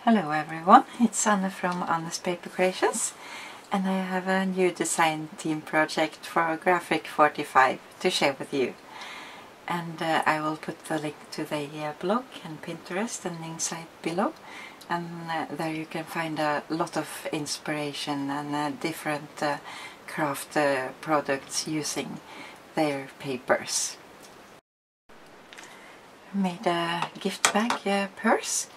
Hello everyone, it's Anne from Anne's Paper Creations, and I have a new design team project for Graphic 45 to share with you. And I will put the link to the blog and Pinterest and inside below, and there you can find a lot of inspiration and different craft products using their papers. I made a gift bag purse.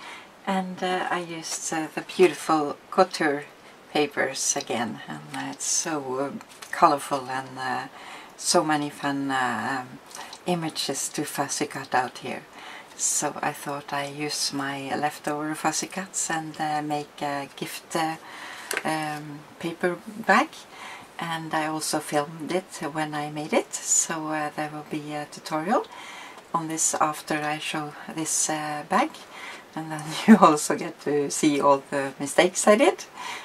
And I used the beautiful Couture papers again, and it's so colorful and so many fun images to fussy cut out here. So I thought I use my leftover fussy cuts and make a gift paper bag. And I also filmed it when I made it, so there will be a tutorial on this after I show this bag. And then you also get to see all the mistakes I did,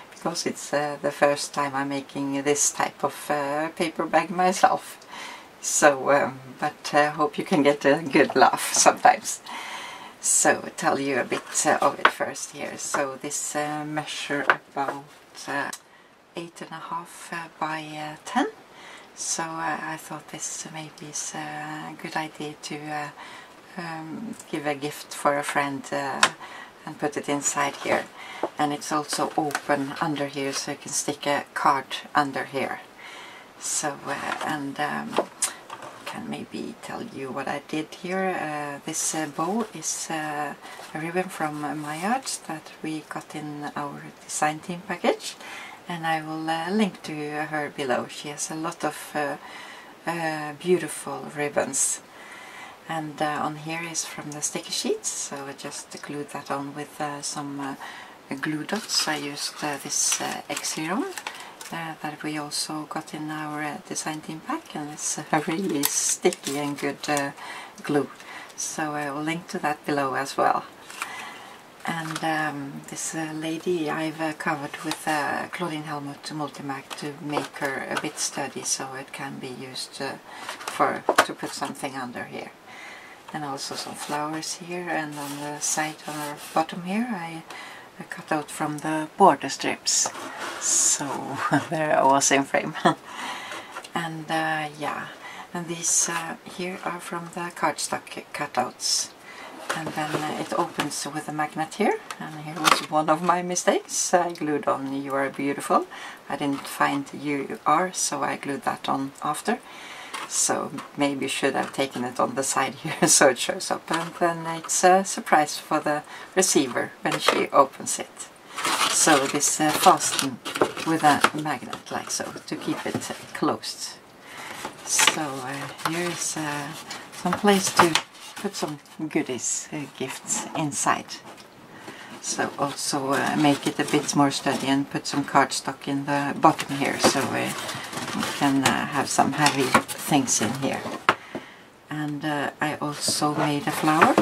because it's the first time I'm making this type of paper bag myself. So, but I hope you can get a good laugh sometimes. So, I'll tell you a bit of it first here. So this measure about 8.5 by 10. So I thought this maybe is a good idea to give a gift for a friend and put it inside here. And it's also open under here, so you can stick a card under here. So can maybe tell you what I did here. This bow is a ribbon from my art that we got in our design team package, and I will link to her below. She has a lot of beautiful ribbons. And on here is from the sticky sheets, so I just glued that on with some glue dots. I used this Xyron that we also got in our design team pack, and it's a really sticky and good glue. So I will link to that below as well. And this lady I've covered with Claudine Hellmuth Multimac to make her a bit sturdy, so it can be used to put something under here. And also some flowers here, and on the side on the bottom here I cut out from the border strips. So there I was in frame. And yeah, and these here are from the cardstock cutouts. And then it opens with a magnet here, and here was one of my mistakes. I glued on "You Are Beautiful." I didn't find "You Are," so I glued that on after. So maybe you should have taken it on the side here so it shows up, and then it's a surprise for the receiver when she opens it. So this fastened with a magnet like so to keep it closed. So here is some place to put some goodies, gifts inside. So also make it a bit more sturdy and put some cardstock in the bottom here, so we can have some heavy things in here. And I also made a flower,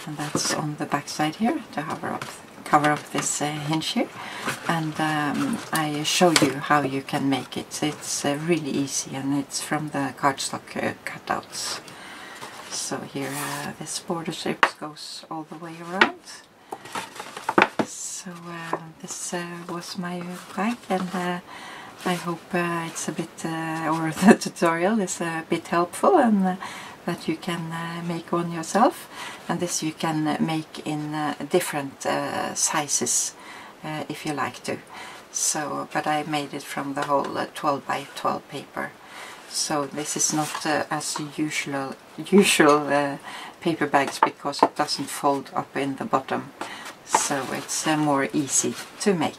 and that's on the back side here to cover up this hinge here. And I show you how you can make it. It's really easy, and it's from the cardstock cutouts. So here this border strip goes all the way around. So this was my bag, and I hope it's a bit, or the tutorial is a bit helpful, and that you can make one yourself. And this you can make in different sizes if you like to. So, but I made it from the whole 12 by 12 paper. So this is not as usual paper bags, because it doesn't fold up in the bottom. So it's more easy to make.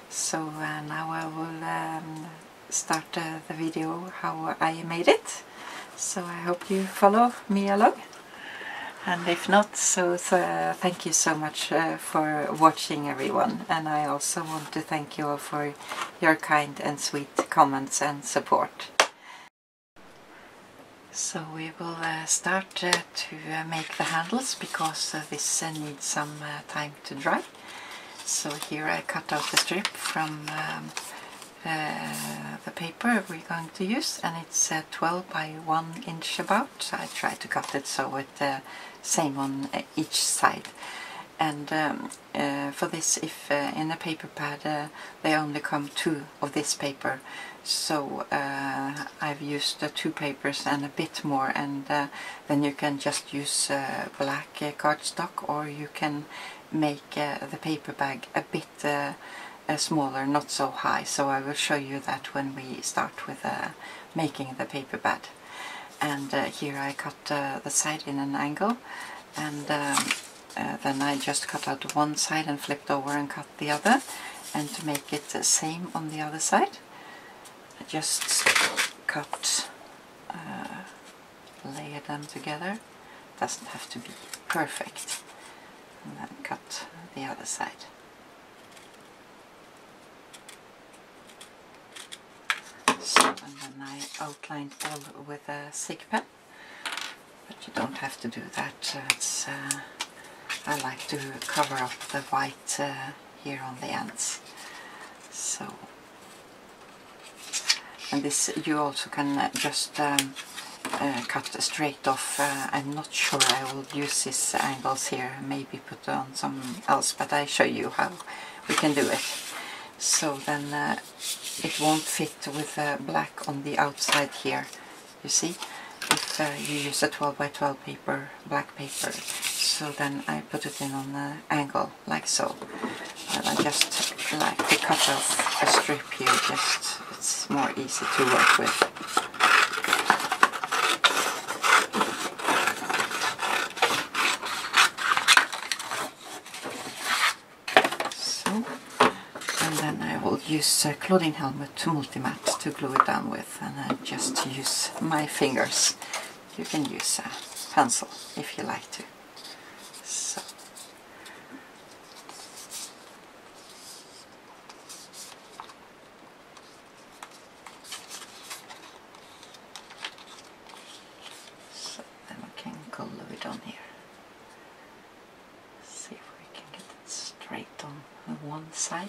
So now I will start the video how I made it. So I hope you follow me along. And if not, so thank you so much for watching, everyone. And I also want to thank you all for your kind and sweet comments and support. So we will start to make the handles, because this needs some time to dry. So here I cut out the strip from the paper we're going to use, and it's 12 by 1 inch about. I try to cut it so it same on each side. And for this, if in a paper pad they only come 2 of this paper, so I've used 2 papers and a bit more, and then you can just use black cardstock, or you can make the paper bag a bit smaller, not so high. So I will show you that when we start with making the paper bag. And here I cut the side in an angle, and then I just cut out one side and flipped over and cut the other. And to make it the same on the other side, I just cut, layer them together. Doesn't have to be perfect. And then cut the other side. So, and then I outlined all with a Sig pen, but you don't have to do that. I like to cover up the white here on the ends. So, and this you also can just cut straight off. I'm not sure I will use these angles here, maybe put on some else, but I show you how we can do it. So then it won't fit with black on the outside here, you see, if you use a 12 by 12 paper, black paper. So then I put it in on an angle, like so. And I just like to cut off a strip here, just it's more easy to work with. Use Claudine Hellmuth Multimatte to glue it down with, and I just use my fingers. You can use a pencil if you like to. So. So then we can glue it on here. See if we can get it straight on one side.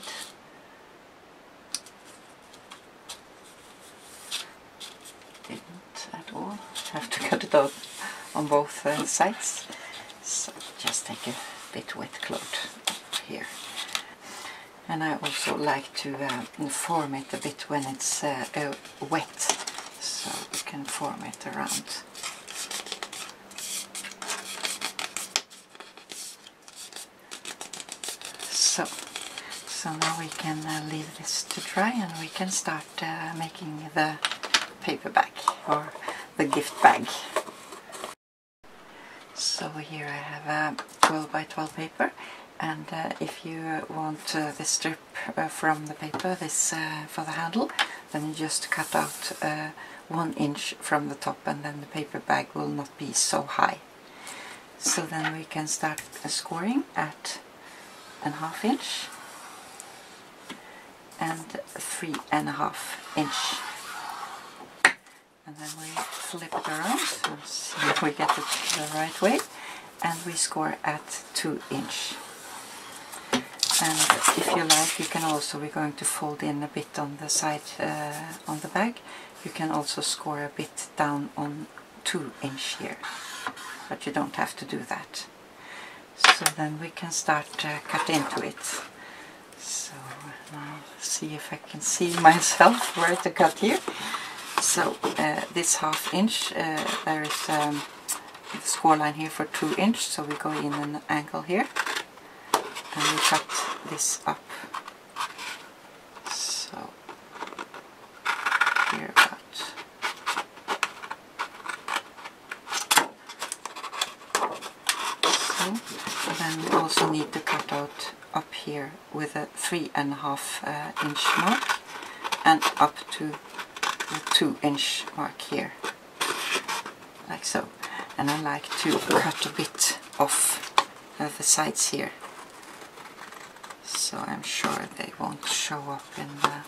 Didn't at all. Have to cut it out on both sides. So just take a bit wet cloth here. And I also like to form it a bit when it's wet, so you can form it around. So now we can leave this to dry, and we can start making the paper bag, or the gift bag. So here I have a 12 by 12 paper, and if you want this strip from the paper, this for the handle, then you just cut out 1 inch from the top, and then the paper bag will not be so high. So then we can start scoring at 1/2 inch and 3.5 inch. And then we flip it around, so see if we get it the right way, and we score at 2 inch. And if you like, you can also, we're going to fold in a bit on the side on the bag. You can also score a bit down on 2 inch here, but you don't have to do that. So then we can start cut into it. So now see if I can see myself where to cut here. So this 1/2 inch, there is the score line here for 2 inch, so we go in an angle here, and we cut this up. So here about. So, and then we also need to cut out up here with a 3.5 inch mark, and up to 2 inch mark here, like so. And I like to cut a bit off the sides here, so I'm sure they won't show up in the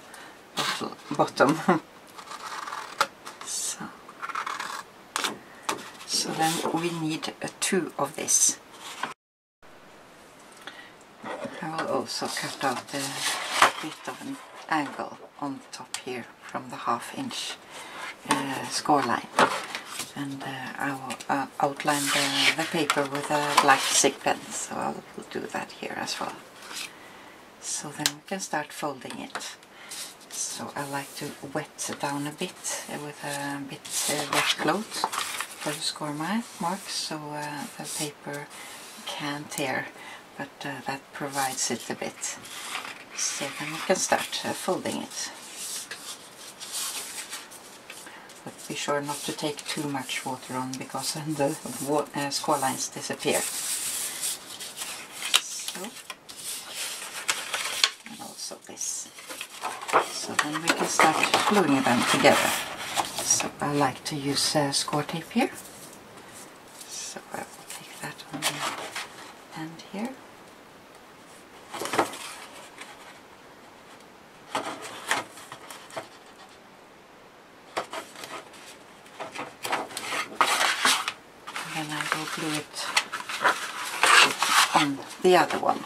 bottom. So then we need 2 of this. I will also cut out a bit of an angle on the top here from the 1/2 inch score line. and I will outline the paper with a black stick pen, so I'll do that here as well. So then we can start folding it. So I like to wet down a bit with a bit wet cloth for the score marks, so the paper can tear, but that provides it a bit. So then we can start folding it. But be sure not to take too much water on, because then the score lines disappear. So, and also this. So then we can start gluing them together. So I like to use score tape here. So I will take that on the end here. And then I will glue it on the other one.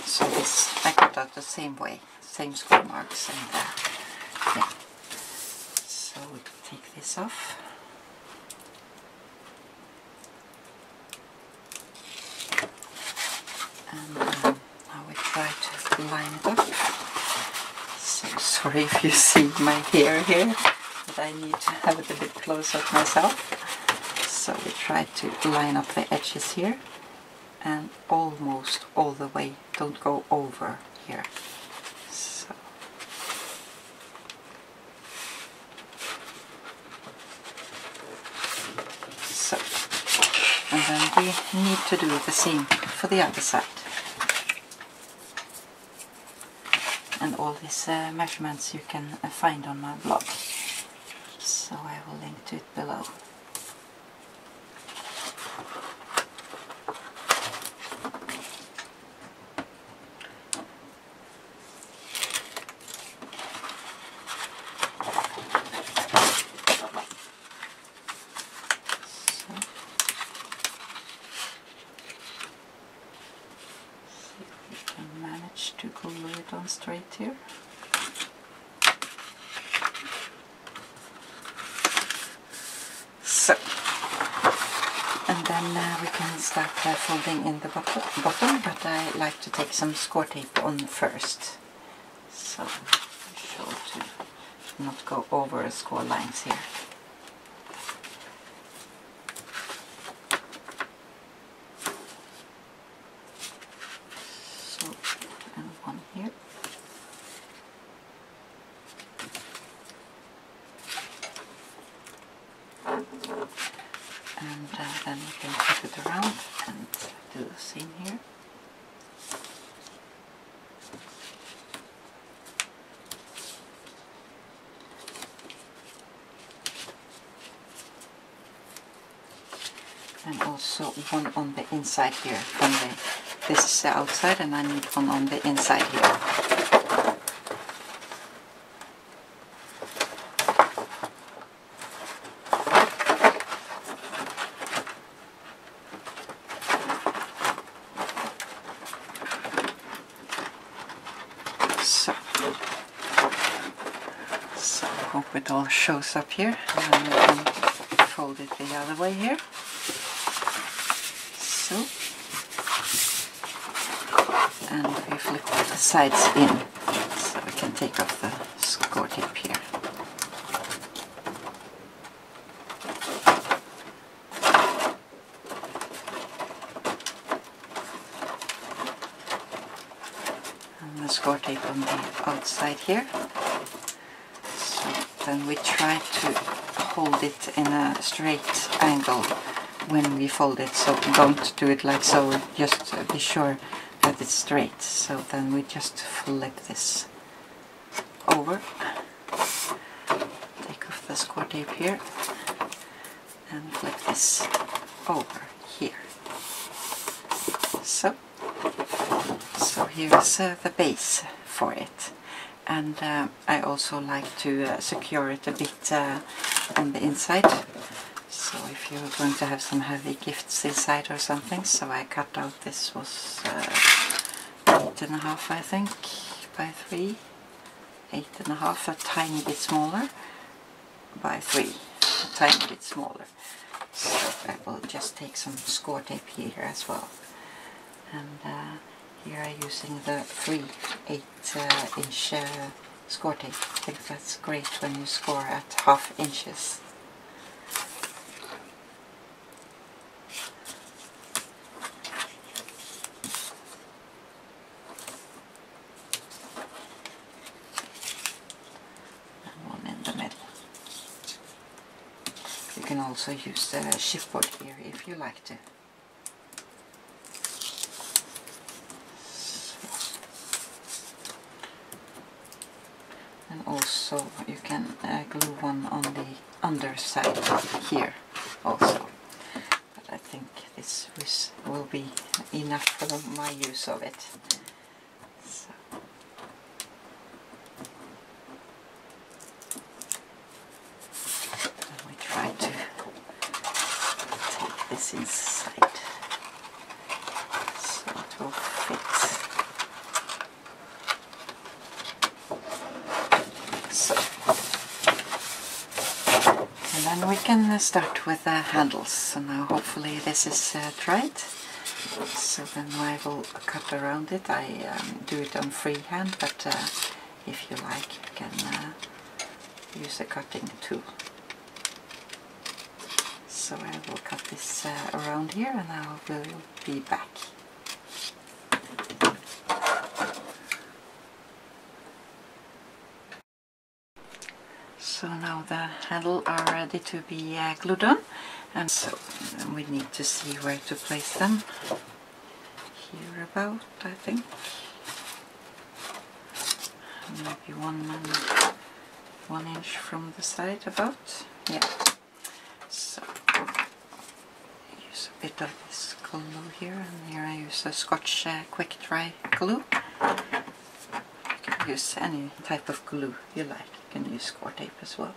So this I cut out the same way, same score marks, and yeah. So we take this off. And now we try to line it up. So sorry if you see my hair here, but I need to have it a bit close up myself. So we try to line up the edges here, and almost all the way, don't go over here. So. And then we need to do the same for the other side. And all these measurements you can find on my blog, so I will link to it below. To glue it on straight here. So, and then we can start folding in the bottom, but I like to take some score tape on first. So, be sure to not go over score lines here. And then you can flip it around and do the same here. And also one on the inside here. This is the outside, and I need one on the inside here. So I hope it all shows up here, and then we can fold it the other way here. So, and we flip the sides in, so we can take off the score tape here. And the score tape on the outside here. So then we try to hold it in a straight angle when we fold it, so don't do it like so, just be sure that it's straight. So then we just flip this over, take off the score tape here, and flip this over here. So here's the base for it. And I also like to secure it a bit on the inside. So if you're going to have some heavy gifts inside or something, so I cut out, this was 8.5, I think, by 3, 8.5, a tiny bit smaller, by 3, a tiny bit smaller. So I will just take some score tape here as well. And here I'm using the 3/8" score tape. I think that's great when you score at 1/2 inches. You can also use the chipboard here if you like to. And also you can glue one on the underside here also. But I think this will be enough for my use of it. So. And we try to take this inside so it will fit. And then we can start with the handles. So now hopefully this is dried. So then I will cut around it. I do it on freehand, but if you like you can use a cutting tool. So I will cut this around here and I will be back. So now the handle are ready to be glued on, and so we need to see where to place them. Here about, I think. Maybe 1 inch from the side about. Yeah. So use a bit of this glue here, and here I use a Scotch quick dry glue. You can use any type of glue you like. You can use score tape as well.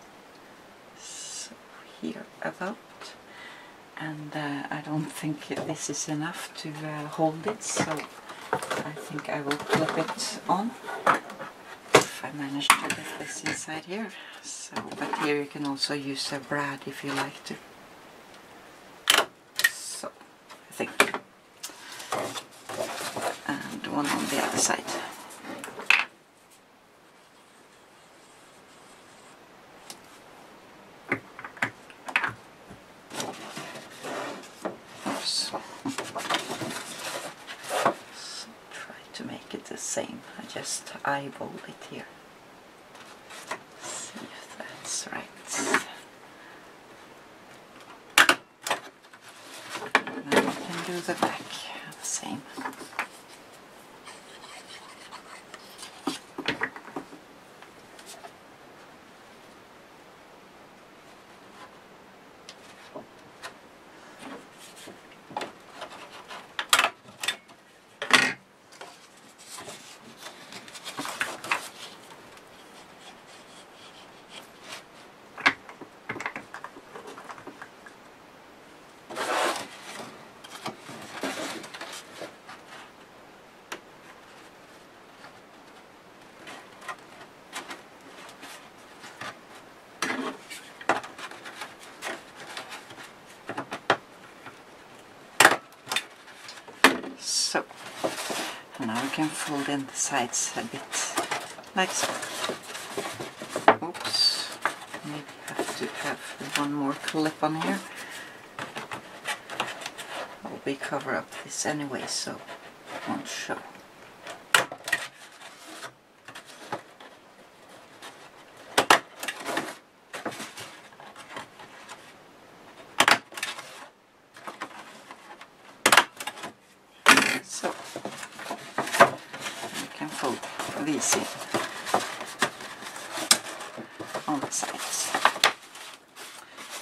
So here about, and I don't think this is enough to hold it, so I think I will clip it on if I manage to get this inside here. So, but here you can also use a brad if you like to. So I think, and one on the other side. Same, I just eyeball it here. See if that's right. And then we can do the back the same. So, now we can fold in the sides a bit, like so. Oops, maybe have to have one more clip on here. I'll be cover up this anyway, so it won't show. So you can fold these in on the sides.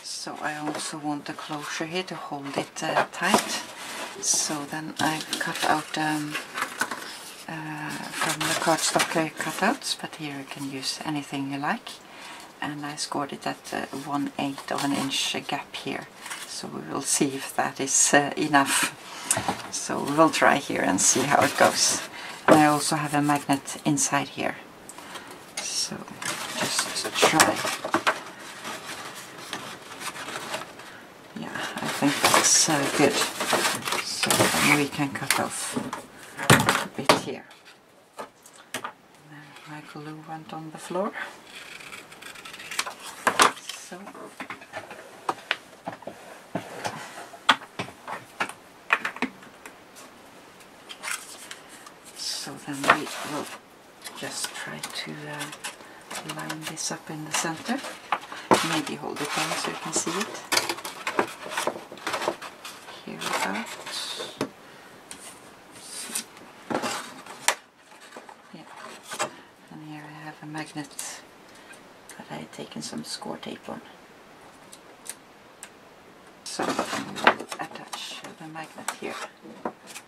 So I also want the closure here to hold it tight. So then I've cut out from the cardstock cutouts, but here you can use anything you like. And I scored it at 1/8 of an inch gap here. So we will see if that is enough. So we'll try here and see how it goes. And I also have a magnet inside here. So just try. think that's good. So then we can cut off a bit here. There, my glue went on the floor. So then we will just try to line this up in the center. Maybe hold it down so you can see it. Here we go. Yeah. And here I have a magnet that I had taken some score tape on. So we'll attach the magnet here.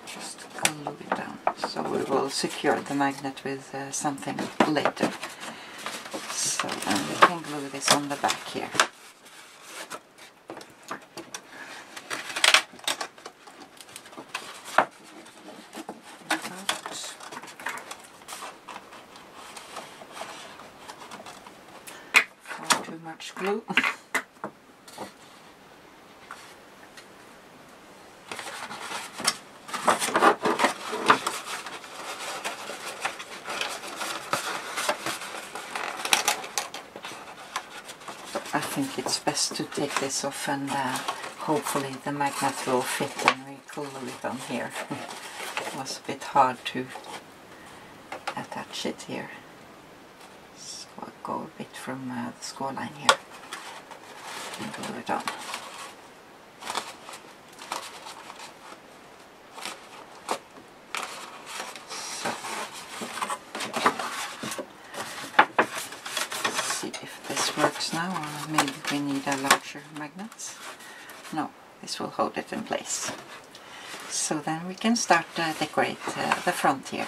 Just glue it down. So we will secure the magnet with something later. So then we can glue this on the back here. Far too much glue. I think it's best to take this off and hopefully the magnet will fit and we glue it on here. It was a bit hard to attach it here. So I'll go a bit from the score line here and glue it on. Works now, or maybe we need a larger magnet. No, this will hold it in place. So then we can start decorate the front here.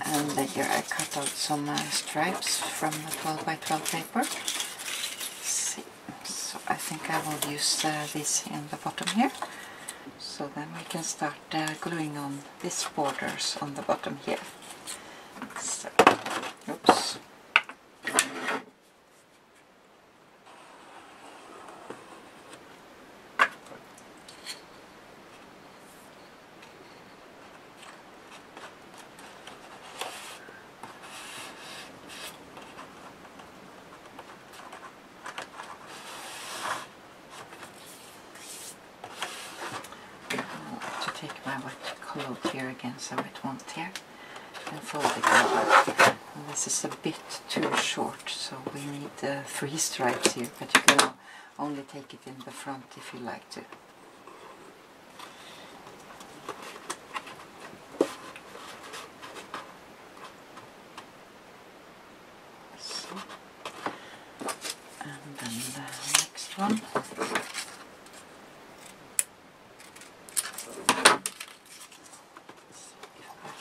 And here I cut out some stripes from the 12 by 12 paper. Let's see. So I think I will use this in the bottom here. So then we can start gluing on these borders on the bottom here. So, oops. Take my wet-colored here again so it won't tear and fold it over. And this is a bit too short, so we need 3 stripes here, but you can only take it in the front if you like to. So, and then the next one.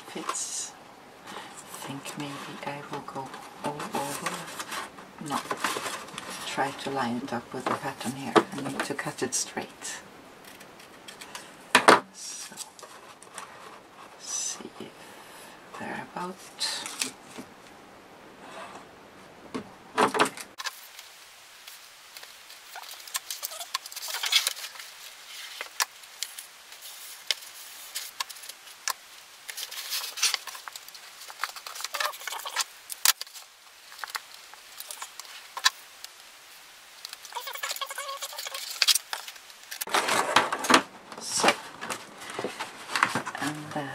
Fits. I think maybe I will go all over. No. Try to line it up with the pattern here. I need to cut it straight. So, see if they're about.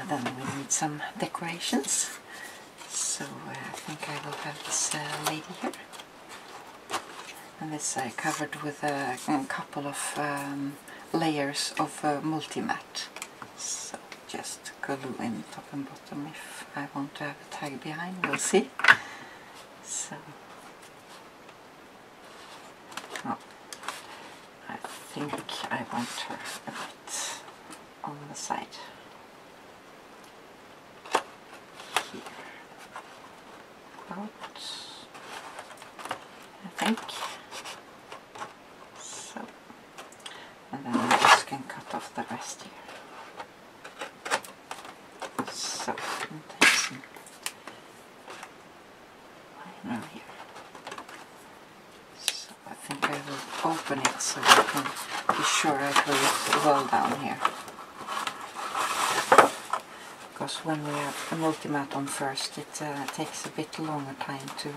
Then we need some decorations. So I think I will have this lady here. And this I covered with a couple of layers of multi-matte. So just glue in top and bottom if I want to have a tag behind, we'll see. So, oh, I think I want her a bit on the side. About, I think. So, and then I just can cut off the rest here. So, and take some liner here. So I think I will open it so I can be sure I glue it well down here. Because when we have a multi-mat on first, it takes a bit longer time to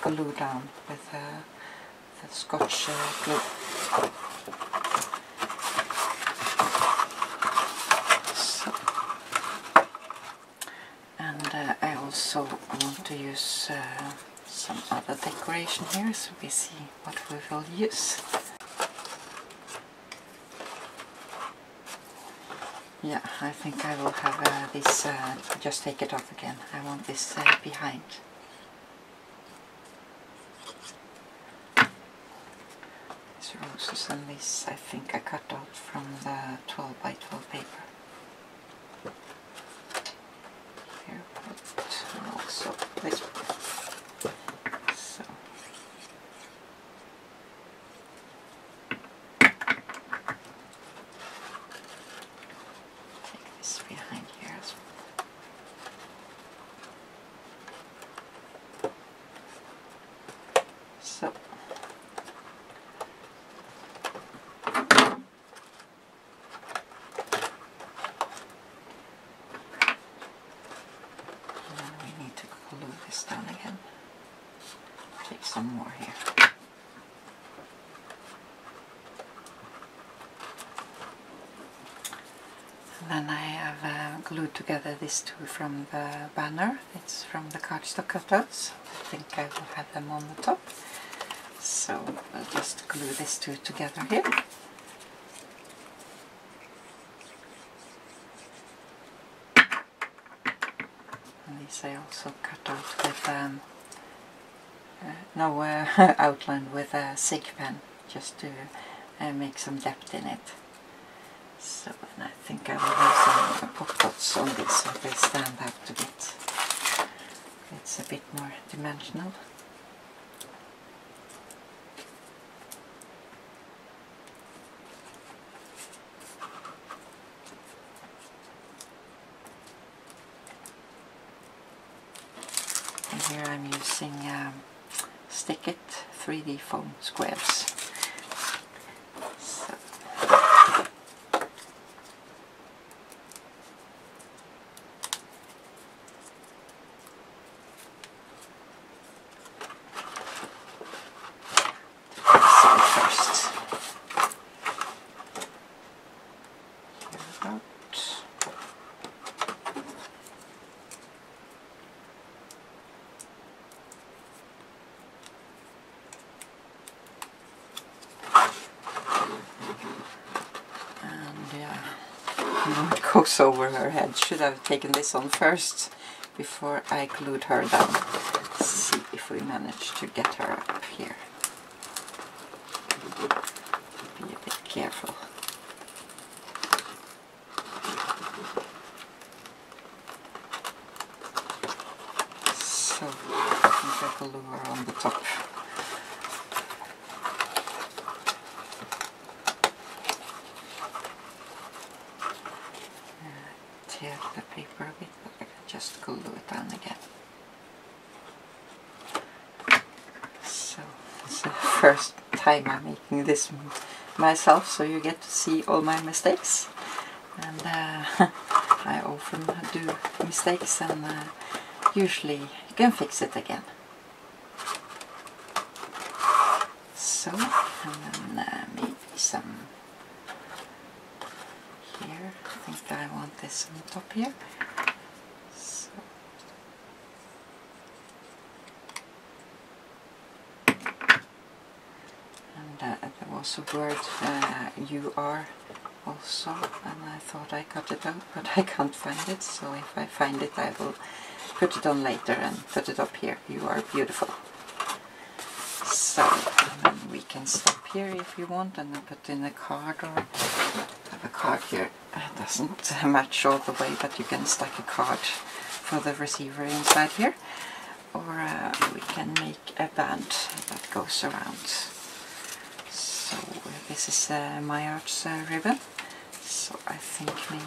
glue down with the Scotch glue. So, and I also want to use some other decoration here, so we see what we will use. Yeah, I think I will have this, just take it off again. I want this behind. These roses and this I think I cut out from the 12 by 12 paper. Here, and also this one. So. Behind here as well. So now we need to glue this down again. Take some more here. Then I have glued together these two from the banner. It's from the cardstock cutouts. I think I will have them on the top. So I'll just glue these two together here. And these I also cut out with outlined with a Sig pen, just to make some depth in it. So, and I think I will use some pop dots on these so they stand out a bit. It's a bit more dimensional. And here I'm using Stick It 3D foam squares. It goes over her head. Should have taken this on first before I glued her down. Let's see if we manage to get her up here. Be a bit careful. So I think I glue her on the top. Tear the paper a bit, but I can just glue it down again. So it's the first time I'm making this myself, so you get to see all my mistakes. And I often do mistakes, and usually you can fix it again. So, and then maybe some. I think I want this on the top here. So. And there was a word you are also, and I thought I cut it out, but I can't find it, so if I find it I will put it on later and put it up here. You are beautiful. So, and then we can stop here if you want, and then put in a card, or have a card here. It doesn't match all the way, but you can stack a card for the receiver inside here, or we can make a band that goes around. So this is my art's ribbon, so I think maybe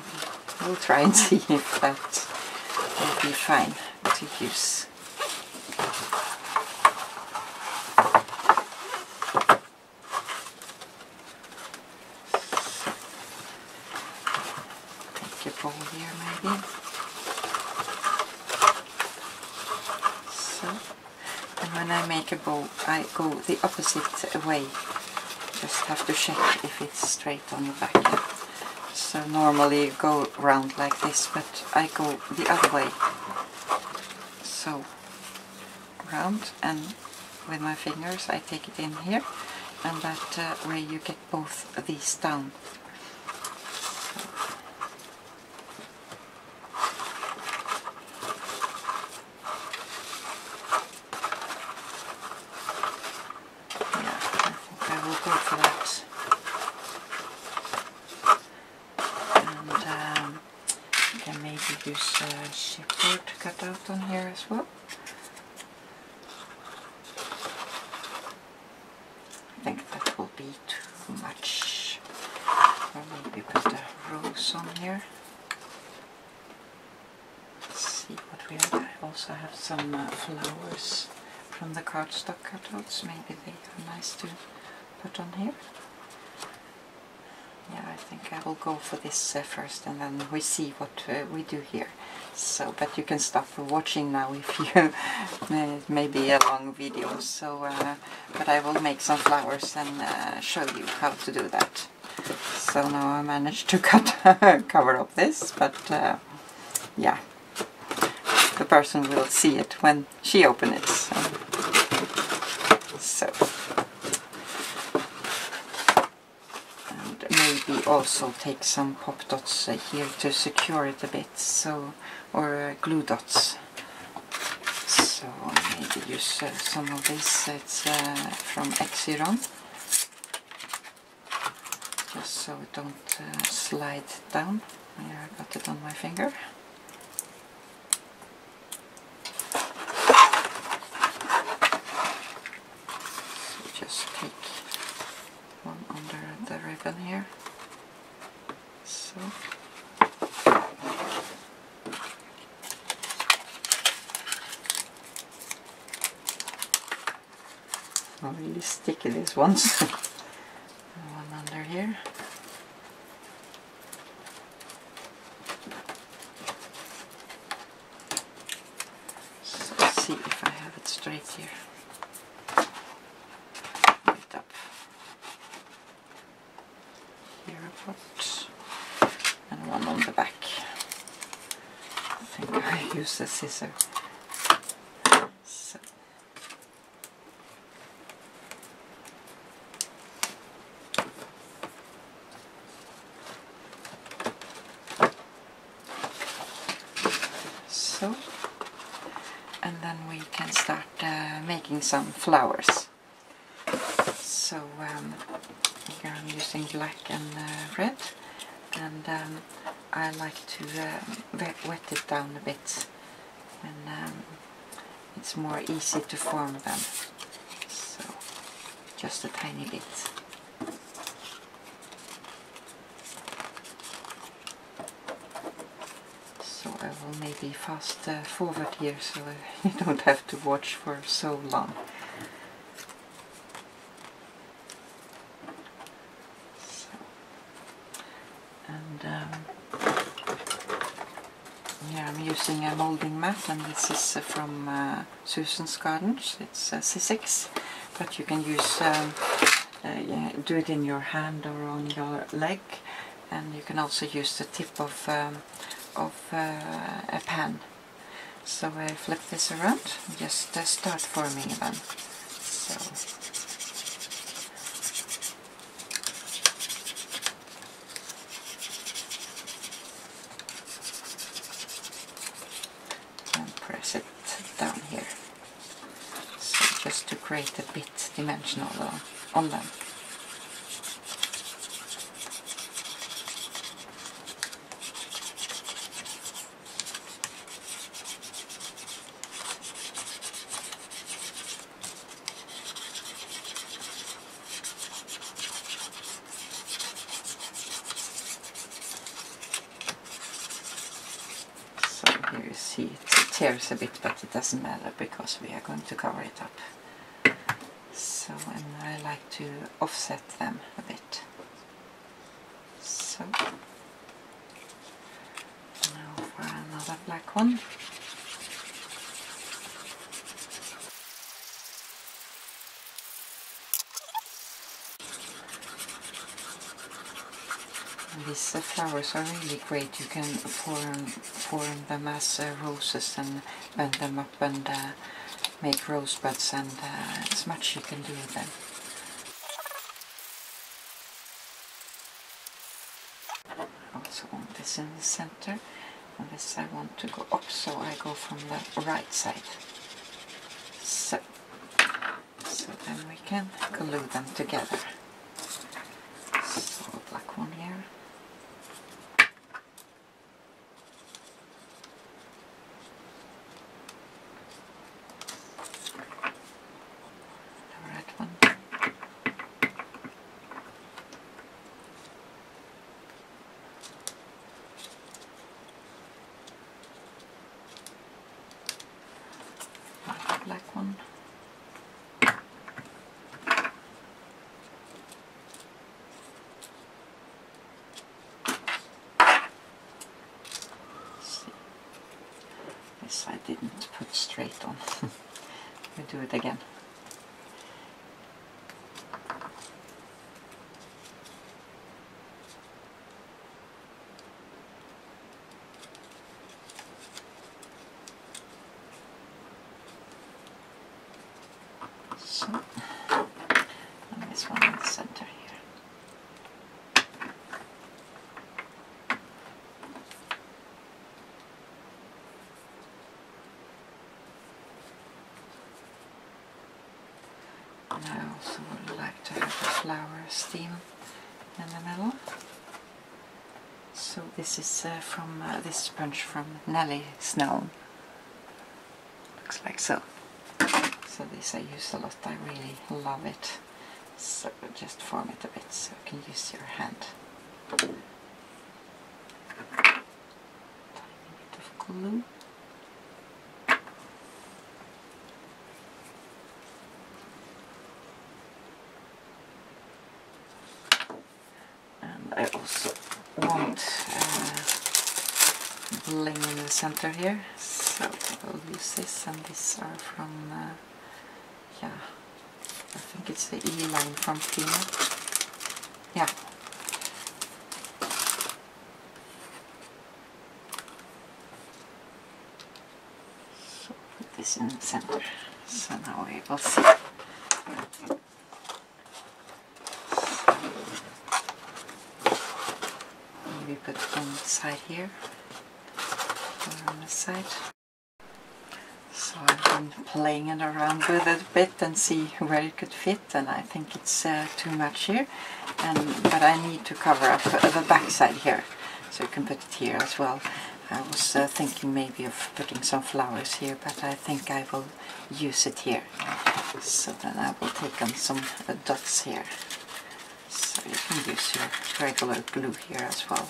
we'll try and see if that will be fine to use. I make a bow, I go the opposite way. Just have to check if it's straight on the back. So normally you go round like this, but I go the other way. So round, and with my fingers I take it in here, and that way you get both of these down. Use chipboard cut out on here as well. I think that will be too much. Or maybe put a rose on here. Let's see what we have. I also have some flowers from the cardstock cutouts. Maybe they are nice to put on here. Yeah, I think I will go for this first, and then we see what we do here. So, but you can stop watching now if you maybe a long video. So, but I will make some flowers and show you how to do that. So now I managed to cover up this, but yeah, the person will see it when she opens it. So. Maybe also take some pop dots here to secure it a bit, so, or glue dots. So maybe use some of this. It's from Xyron, just so it don't slide down. Here I got it on my finger. So just take one under the ribbon here. So. Oh, really sticky this ones. One under here. So let's see if I have it straight here. Right up. Here a pot. And one on the back. I think I use the scissor. So. So, and then we can start making some flowers. So here I'm using black and red. And I like to wet it down a bit, and it's more easy to form them. So just a tiny bit. So I will maybe fast forward here, so you don't have to watch for so long. Yeah, I'm using a molding mat, and this is from Susan's Gardens. It's C6, but you can use yeah, do it in your hand or on your leg, and you can also use the tip of a pan. So I flip this around, just start forming them. So. Press it down here, so just to create a bit dimensional on them. So here you see it tears a bit, but it doesn't matter because we are going to cover it up. So, and I like to offset them a bit. So, now for another black one. These flowers are really great. You can form them as roses and bend them up and make rosebuds, and it's much you can do with them. I also want this in the center, and this I want to go up, so I go from the right side. So then we can glue them together. So a black one here. The red one. Another black one. I didn't put straight on. We do it again. So, and this one in the center here. And I also would like to have the flower stem in the middle. So this is from this sponge from Nelly Snow. Looks like so. So this I use a lot. I really love it. So just form it a bit so you can use your hand. Tiny bit of glue. I also want bling in the center here, so I'll use this, and these are from, yeah, I think it's the E line from Tina. Yeah. So put this in the center, so now we will see. We put it on the side here, or on the side. So I've been playing it around with it a bit and see where it could fit, and I think it's too much here, but I need to cover up the back side here, so you can put it here as well. I was thinking maybe of putting some flowers here, but I think I will use it here. So then I will take on some dots here. So you can use your regular glue here as well.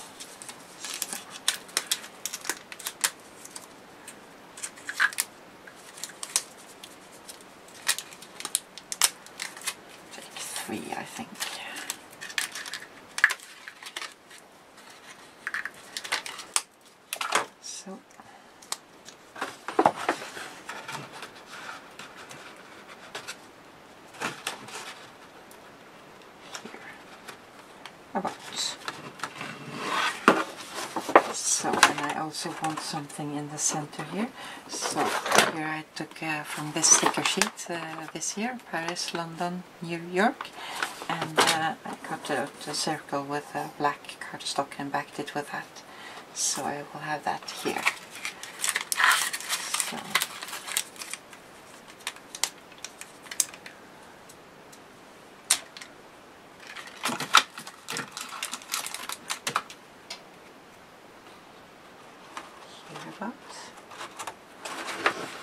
Take 3, I think. So. About. So, and I also want something in the center here. So here I took from this sticker sheet this year, Paris, London, New York, and I cut out a circle with black cardstock and backed it with that. So I will have that here. So.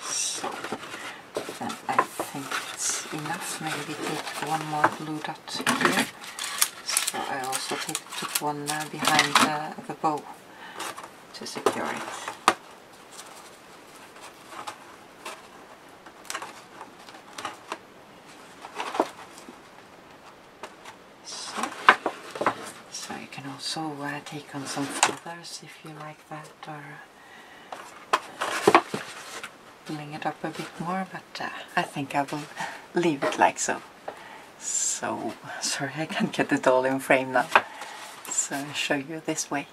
So then I think it's enough. Maybe take one more glue dot here. So I also took one behind the bow to secure it. So you can also take on some feathers if you like that, or bling it up a bit more, but I think I will leave it like so. So, sorry I can't get it all in frame now. So So I'll show you this way.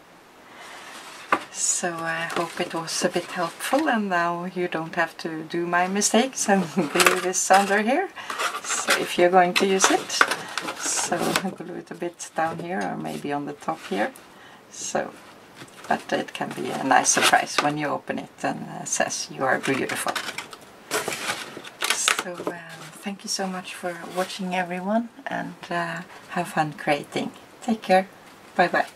So I hope it was a bit helpful, and now you don't have to do my mistakes and glue this under here. So if you're going to use it, so glue it a bit down here or maybe on the top here. So, but it can be a nice surprise when you open it and says you are beautiful. So thank you so much for watching, everyone, and have fun creating. Take care. Bye bye.